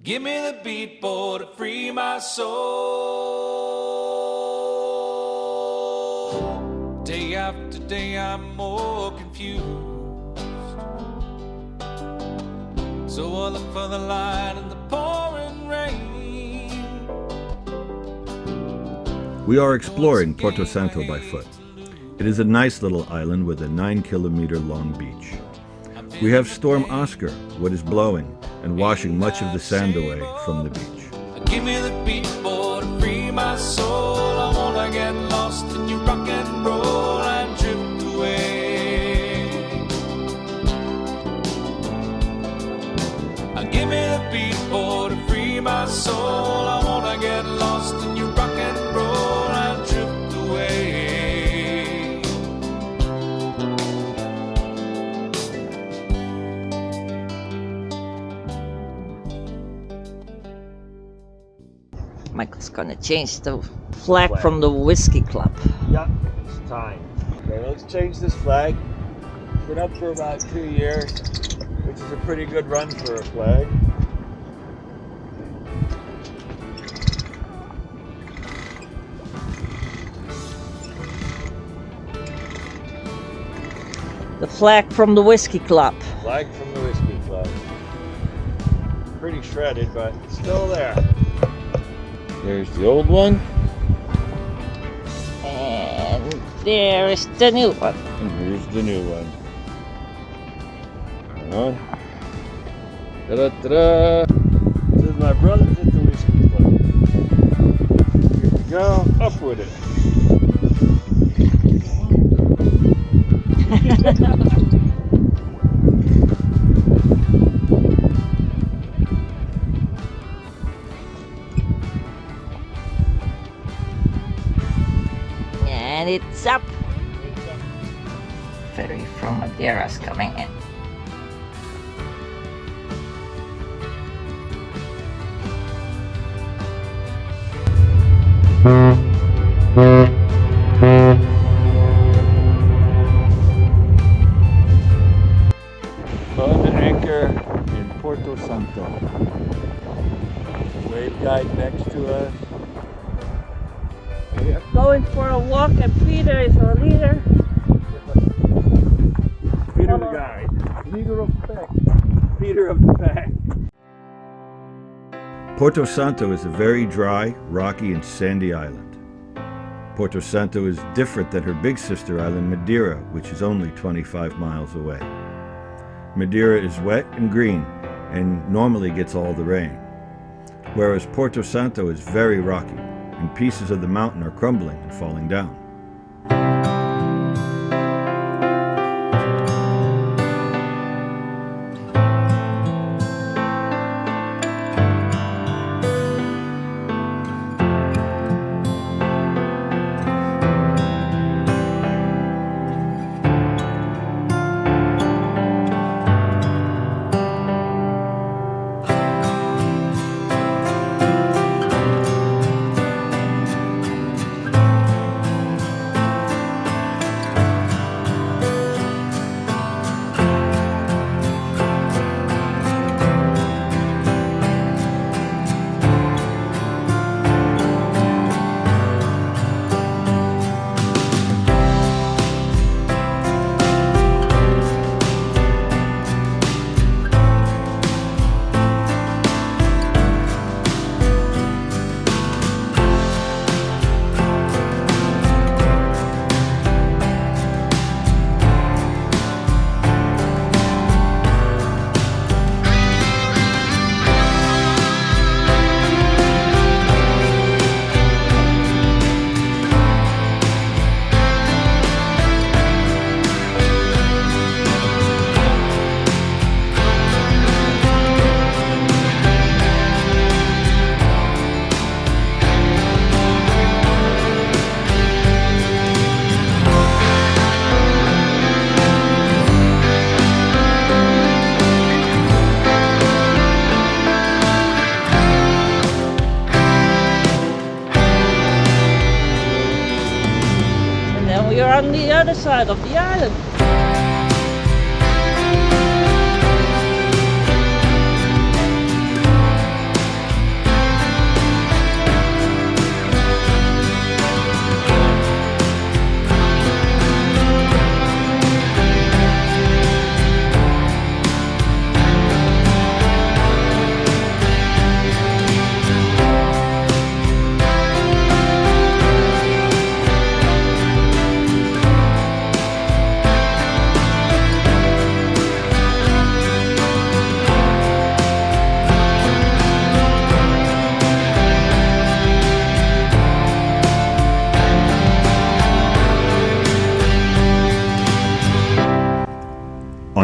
Give me the beat, boy, to free my soul. Day after day, I'm more confused. So I look for the light in the pouring rain. We are exploring Porto Santo by foot. It is a nice little island with a 9-kilometer long beach. We have Storm Oscar, what is blowing and washing much of the sand away from the beach. Give me the beat, boy, to free my soul. I wanna get lost in your rock and roll and drift away. Give me the beat, boy, to free my soul. I wanna get lost in your rock and roll and drift away. Michael's gonna change the flag from the Whiskey Club. Yeah, it's time. Okay, let's change this flag. It's been up for about 2 years, which is a pretty good run for a flag. The flag from the Whiskey Club. Flag from the Whiskey Club. Pretty shredded, but still there. There's the old one. And there is the new one. And here's the new one. Hang on. Ta-da-ta-da! This is my brothers at the Whiskey Club. Here we go. Up with it. And it's up. Ferry from Madeira's coming in. Found an anchor in Porto Santo. The wave guide next to us. We are going for a walk and Peter is our leader. Peter the guide. Leader of the pack. Peter of the pack. Porto Santo is a very dry, rocky, and sandy island. Porto Santo is different than her big sister island, Madeira, which is only 25 miles away. Madeira is wet and green and normally gets all the rain, whereas Porto Santo is very rocky and pieces of the mountain are crumbling and falling down. We are on the other side of the island.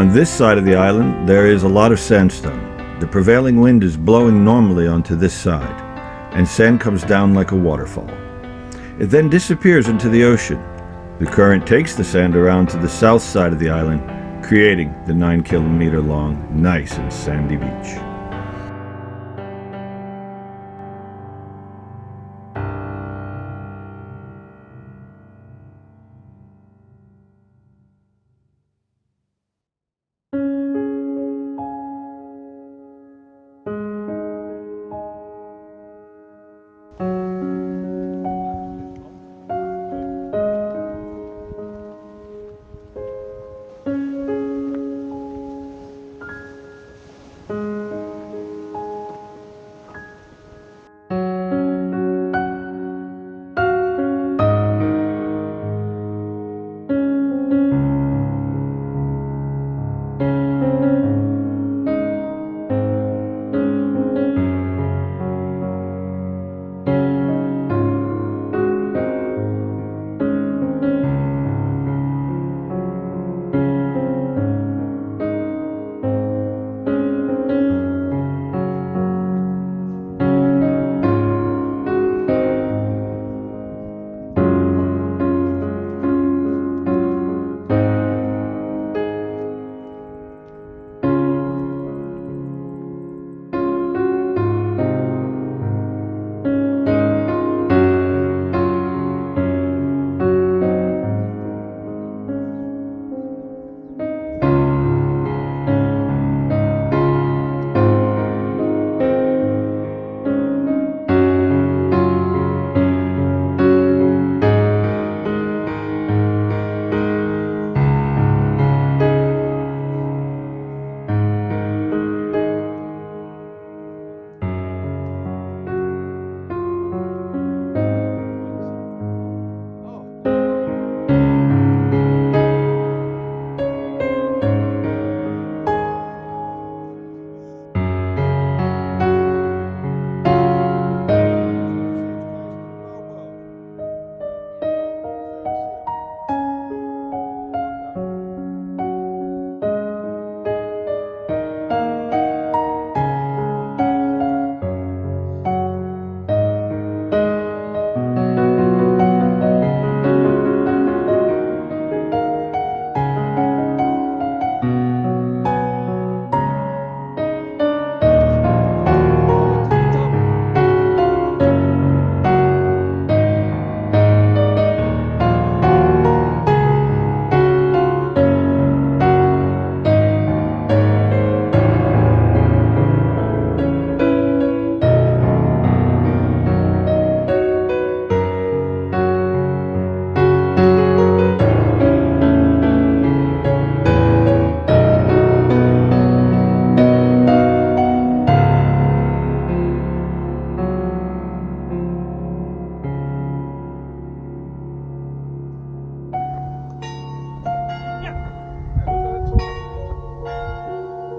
On this side of the island, there is a lot of sandstone. The prevailing wind is blowing normally onto this side, and sand comes down like a waterfall. It then disappears into the ocean. The current takes the sand around to the south side of the island, creating the 9-kilometer long, nice and sandy beach.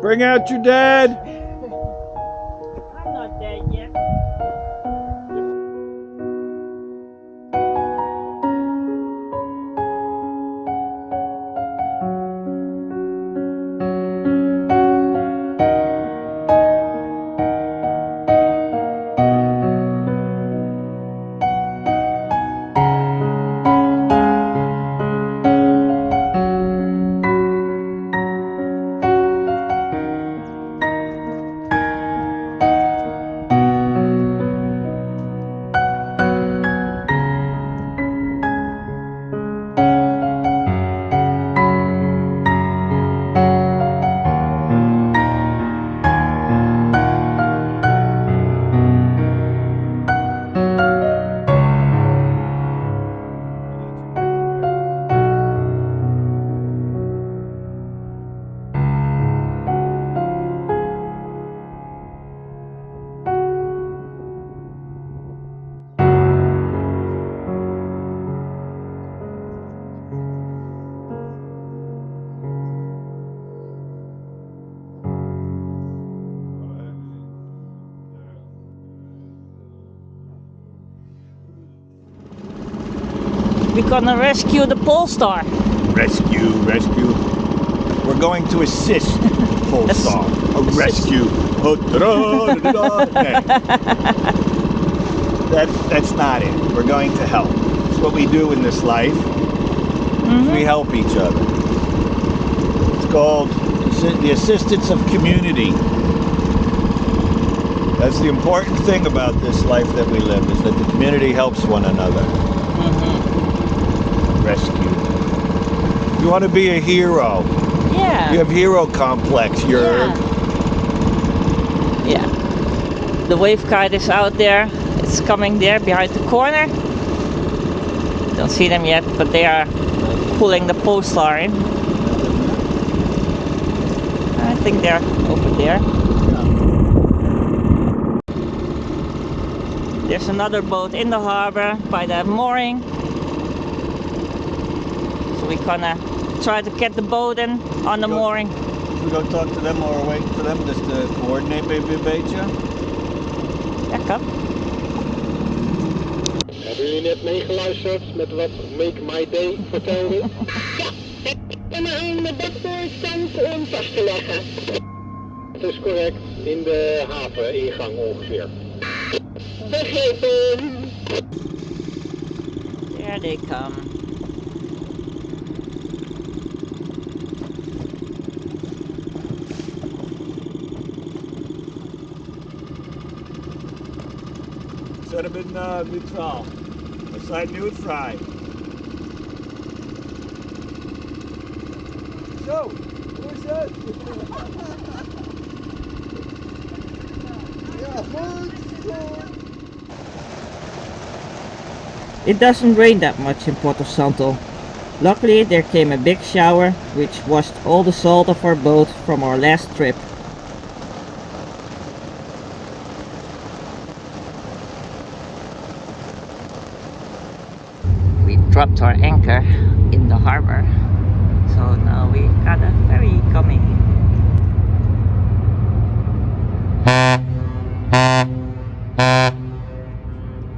Bring out your dad. I'm not dead yet. We're gonna rescue the Polestar. Rescue. We're going to assist full song. A rescue. That's not it. We're going to help. It's what we do in this life. We help each other. It's called the assistance of community. That's the important thing about this life that we live, is that the community helps one another. Rescue. You want to be a hero. Yeah. You have hero complex. You're Yeah. The wave kite is out there. It's coming there behind the corner. Don't see them yet, but they are pulling the post line. I think they're over there. There's another boat in the harbor by that mooring. So we're gonna try to get the boat in on the mooring. We go talk to them while we're waiting for them just to coordinate maybe een beetje. Ja, kan. Hebben jullie net meegeluisterd met wat Make My Day vertelde? Ja, en we aan de bakboordstand om vast te leggen. Dat is correct, in de haveningang ongeveer. Begrepen. There they come. Zet hem in neutraal. We zijn nu het vrij. Zo, hoe is het? Ja, goed. It doesn't rain that much in Porto Santo. Luckily there came a big shower which washed all the salt off our boat from our last trip. We dropped our anchor in the harbor, so now we got a ferry coming.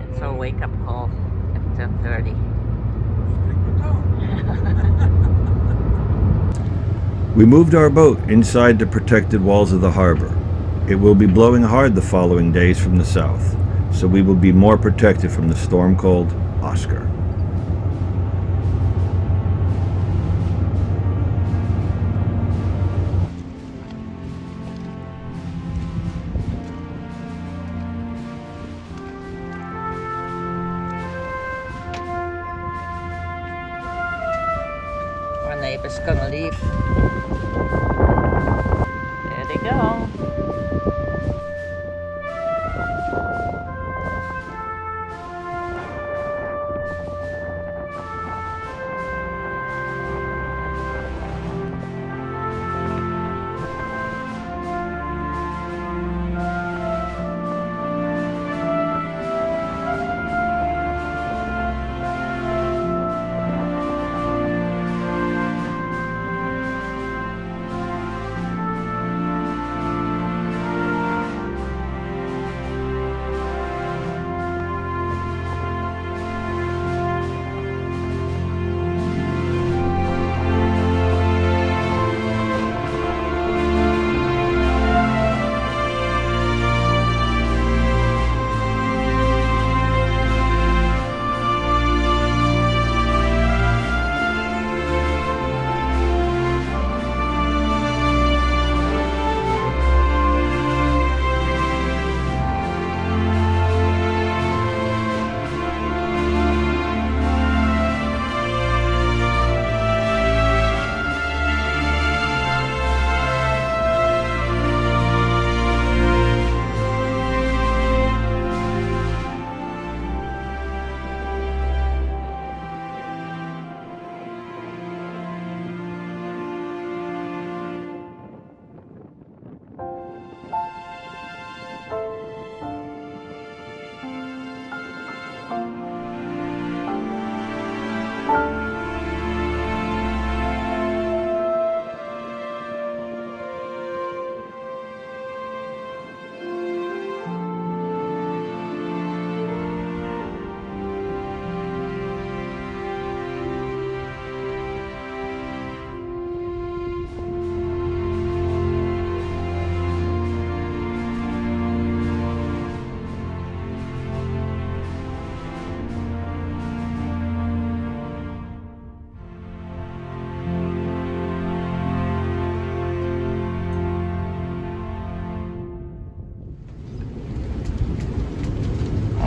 It's our wake-up call at 10:30. We moved our boat inside the protected walls of the harbor. It will be blowing hard the following days from the south, so we will be more protected from the storm called Oscar. Our neighbor's gonna leave. There they go.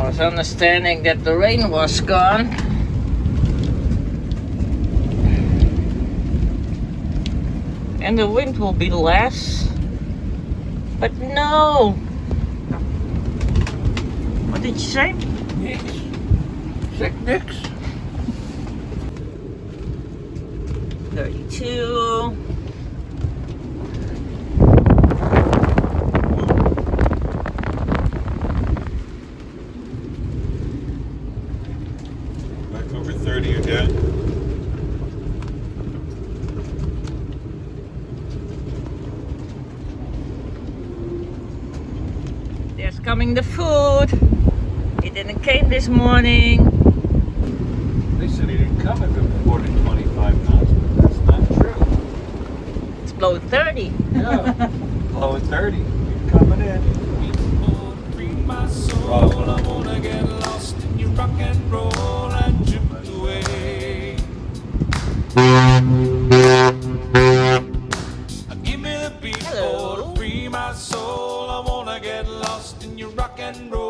was understanding that the rain was gone. And the wind will be less. But no! What did you say? Nix. Zeg niks. 32. Back over 30 again. There's coming the food. It didn't came this morning. They said he didn't come if it was more than 25 knots, but that's not true. It's blowing 30. Yeah, blowing 30. You're coming in. Free my soul, I wanna get lost in your rock and roll and drift away. Give me the beat, Hello. free my soul, I wanna get lost in your rock and roll.